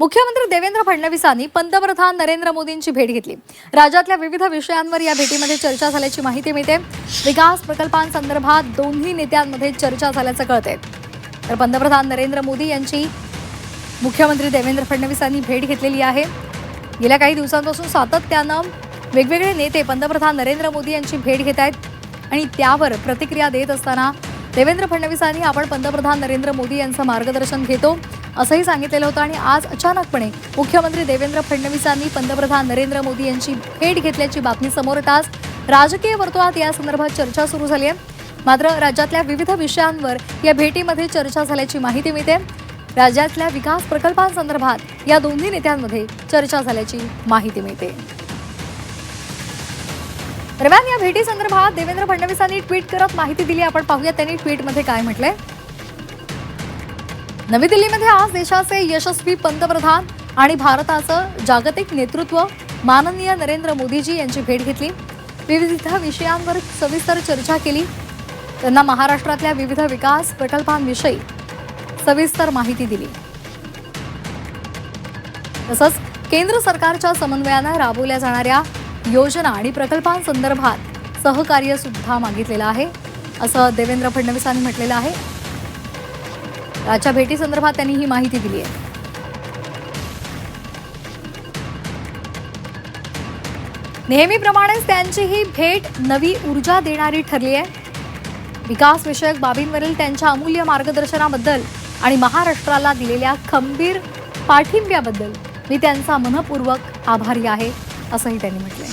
मुख्यमंत्री देवेंद्र फडणवीसांनी पंतप्रधान नरेंद्र मोदींची भेट घेतली। राज्यातल्या विविध विषयांवर या भेटीमध्ये चर्चा झाल्याची माहिती मिळते। विकास प्रकल्पांसंदर्भात दोन्ही नेत्यांमध्ये चर्चा झाल्याचं कळतंय। तर पंतप्रधान नरेंद्र मोदी यांची मुख्यमंत्री देवेंद्र फडणवीसांनी भेट घेतलेली आहे। गेल्या काही दिवसांपासून सातत्यानं वेगवेगळे नेते पंतप्रधान नरेंद्र मोदी यांची भेट घेत आहेत आणि त्यावर प्रतिक्रिया देत असताना देवेंद्र फडणवीसांनी आपण पंतप्रधान नरेंद्र मोदी यांचं मार्गदर्शन घेतो असंही सांगितलेलं होतं। आणि आज अचानकपणे मुख्यमंत्री देवेंद्र फडणवीसांनी पंतप्रधान नरेंद्र मोदी यांची भेट घेतल्याची बातमी समोर येताच राजकीय वर्तुळात या संदर्भात चर्चा सुरू झाली आहे। मात्र राज्यातल्या विविध विषयांवर या भेटीमध्ये चर्चा झाल्याची माहिती मिळते। राज्यातल्या विकास प्रकल्पांसंदर्भात या दोन्ही नेत्यांमध्ये चर्चा झाल्याची माहिती मिळते। दरम्यान या भेटीसंदर्भात देवेंद्र फडणवीसांनी ट्विट करत माहिती दिली। आपण पाहूया त्यांनी ट्विटमध्ये काय म्हटलंय। नवी दिल्लीमध्ये आज देशाचे यशस्वी पंतप्रधान आणि भारताचं जागतिक नेतृत्व माननीय नरेंद्र मोदीजी यांची भेट घेतली। विविध विषयांवर सविस्तर चर्चा केली। त्यांना महाराष्ट्रातल्या विविध विकास प्रकल्पांविषयी सविस्तर माहिती दिली। तसंच केंद्र सरकारच्या समन्वयाने राबवल्या जाणाऱ्या योजना आणि प्रकल्पांसंदर्भात सहकार्य सुद्धा मागितलेलं आहे असं देवेंद्र फडणवीसांनी म्हटलेलं आहे। आजच्या भेटीसंदर्भात त्यांनी ही माहिती दिली आहे। नेहमीप्रमाणेच त्यांची ही भेट नवी ऊर्जा देणारी ठरली आहे। विकास विषयक बाबींवरील त्यांच्या अमूल्य मार्गदर्शनाबद्दल आणि महाराष्ट्राला दिलेल्या खंबीर पाठिंब्याबद्दल मी त्यांचा मनपूर्वक आभारी आहे असंही त्यांनी म्हटलंय।